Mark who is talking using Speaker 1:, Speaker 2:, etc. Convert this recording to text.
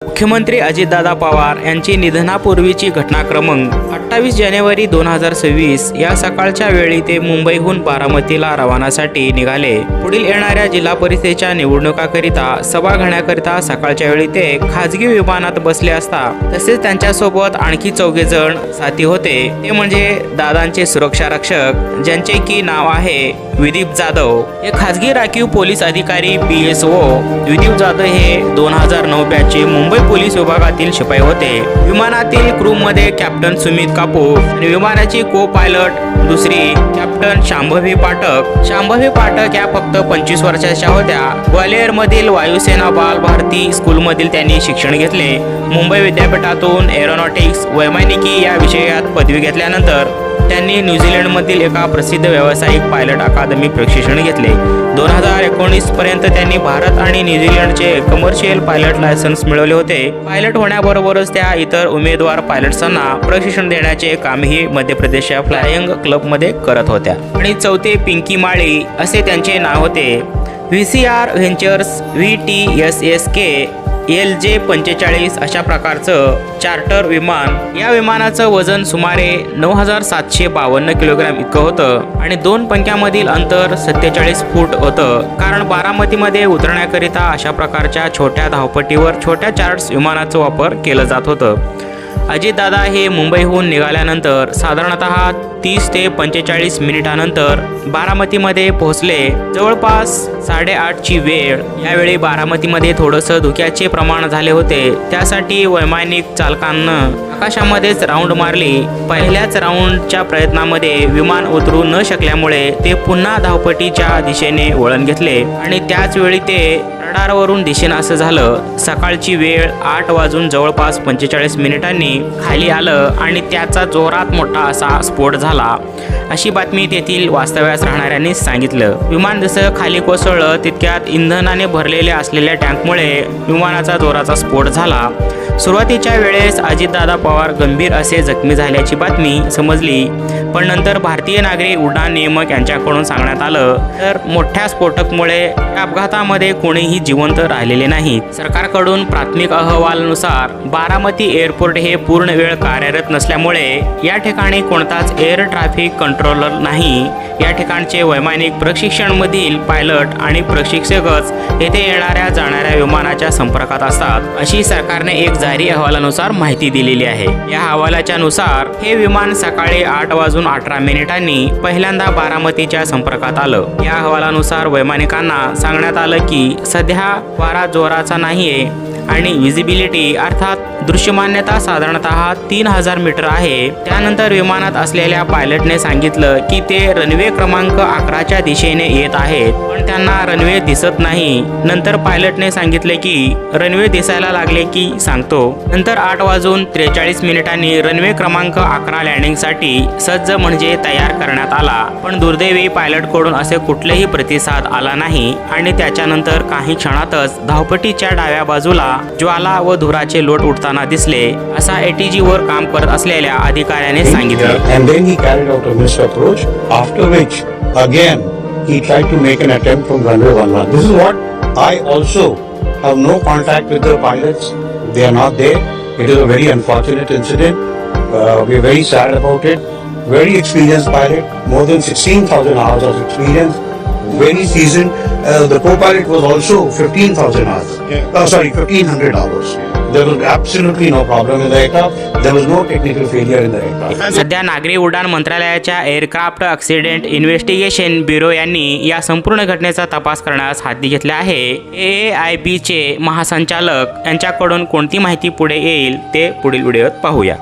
Speaker 1: मुख्यमंत्री अजितदादा पवार यांची निधनापूर्वीची घटना क्रमांक 28 जानेवारी 2026 या सकाळच्या वेळी ते मुंबईहून बारामतीला रवानासाठी निघाले. पुढील येणाऱ्या जिल्हा परिषदेच्या निवडणुकाकरिता सभा घेण्याकरिता सकाळच्या वेळी ते खाजगी विमानात बसले असता तसेच त्यांच्यासोबत आणखी 4 जण साथी होते. ते म्हणजे दादांचे सुरक्षा रक्षक ज्यांचे की नाव आहे विदीप जाधव. हे खाजगी राखीव पोलीस अधिकारी PSO विदीप जाधव हे 2009 बॅचचे मुंबई पोलीस विभागातील शिपाई होते. विमानातील क्रू मध्ये कॅप्टन सुमित कापूर आणि विमानाची को पायलट दुसरी कॅप्टन शांभवी पाठक. शांभवी पाठक या फक्त 25 वर्षाच्या होत्या. ग्वालियर मधील वायुसेना बाल भारती स्कूल मधील त्यांनी शिक्षण घेतले. मुंबई विद्यापीठातून एरोनॉटिक्स वैमानिकी या विषयात पदवी घेतल्यानंतर त्यांनी न्यूझीलंडमधील एका प्रसिद्ध व्यावसायिक पायलट अकादमी प्रशिक्षण घेतले. 2019 पर्यंत त्यांनी भारत आणि न्यूझीलंडचे कमर्शियल पायलट लायसन्स मिळवले होते. पायलट होण्याबरोबरच त्या इतर उमेदवार पायलट्सांना प्रशिक्षण देण्याचे कामही मध्य प्रदेशच्या फ्लाइंग क्लबमध्ये करत होत्या. आणि चौथे पिंकी माळी असे त्यांचे नाव होते. VCR व्हेंचर्स VTSSK LJ45 अशा प्रकारचं चार्टर विमान. या विमानाचं वजन सुमारे 9752 किलोग्रॅम इतकं होतं आणि 2 पंख्यामधील अंतर 47 फूट होतं. कारण बारामतीमध्ये उतरण्याकरिता अशा प्रकारच्या छोट्या धावपट्टीवर छोट्या चार्टर्स विमानाचा वापर केला जात होतं. अजितदादा हे मुंबईहून निघाल्यानंतर साधारणतः 30 ते 45 मिनिटांनंतर बारामतीमध्ये पोहोचले. जवळपास 8:30ची वेळ. यावेळी बारामतीमध्ये थोडंसं धुक्याचे प्रमाण झाले होते. त्यासाठी वैमानिक चालकांना आकाशामध्येच राऊंड मारली. पहिल्याच राऊंडच्या प्रयत्नामध्ये विमान उतरू न शकल्यामुळे ते पुन्हा धावपट्टीच्या दिशेने वळण घेतले आणि त्याच वेळी ते रडारवरून दिशेनं असं झालं. सकाळची वेळ 8 वाजून जवळपास 45 मिनिटांनी खाली आलं आणि त्याचा जोरात मोठा असा स्फोट झाला अशी बातमी तेथील वास्तव्यास राहणाऱ्यांनी सांगितलं. विमान जसं खाली कोसळलं तितक्यात इंधनाने भरलेले असलेल्या टँकमुळे विमानाचा जोराचा स्फोट झाला. सुरुवातीच्या वेळेस अजितदादा पवार गंभीर असे जखमी झाल्याची बातमी समजली, पण नंतर भारतीय नागरी उड्डाण नियामक यांच्याकडून सांगण्यात आलं तर मोठ्या स्फोटकमुळे या अपघातामध्ये कोणीही जिवंत राहिलेले नाहीत. सरकारकडून प्राथमिक अहवालानुसार बारामती एअरपोर्ट हे पूर्ण वेळ कार्यरत नसल्यामुळे या ठिकाणी कोणताच एअर ट्रॅफिक कंट्रोलर नाही. या ठिकाणचे वैमानिक प्रशिक्षणमधील पायलट आणि प्रशिक्षकच येथे येणाऱ्या जाणाऱ्या विमानाच्या संपर्कात असतात अशी सरकारने एक जारी अहवालानुसार माहिती दिलेली आहे. या अहवालाच्या नुसार हे विमान सकाळी 8:18 पहिल्यांदा बारामतीच्या संपर्कात आलं. या अहवालानुसार वैमानिकांना सांगण्यात आलं की सध्या वारा जोराचा नाहीये आणि विजिबिलिटी अर्थात दृश्यमान्यता साधारणतः 3000 मीटर आहे. त्यानंतर विमानात असलेल्या पायलटने सांगितलं की ते रनवे क्रमांक 11च्या दिशेने येत आहेत, पण त्यांना रनवे दिसत नाही. नंतर पायलटने सांगितले की रनवे दिसायला लागले की सांगतो. नंतर 8:43 रनवे क्रमांक 11 लँडिंगसाठी सज्ज म्हणजे तयार करण्यात आला, पण दुर्दैवी पायलटकडून असे कुठलेही प्रतिसाद आला नाही आणि त्याच्यानंतर काही क्षणातच धावपट्टीच्या डाव्या बाजूला ज्वाला व धुराचे लोट उडताना दिसले असा ATG वर काम करत असलेल्या अधिकाऱ्याने सांगितले.
Speaker 2: And then he carried out a missed approach, after which again he tried to make an attempt from runway 11. This is what I also have no contact with the pilots. They are not there. It is a very unfortunate incident. We are very sad about it. Very experienced pilot, more than 16,000 hours of experience. Very seasoned. The co-pilot was also 15,000 hours. 1,500 hours. There was absolutely no problem in the aircraft. There was no technical failure in the aircraft.
Speaker 1: सध्या नागरी उड्डाण मंत्रालयाच्या aircraft accident investigation bureau यांनी या संपूर्ण घटनेचा तपास करण्यास हाती घेतले आहे. AAIBचे महासंचालक यांच्याकडून कोणती माहिती पुढे येईल ते पुढील व्हिडिओत पाहूया.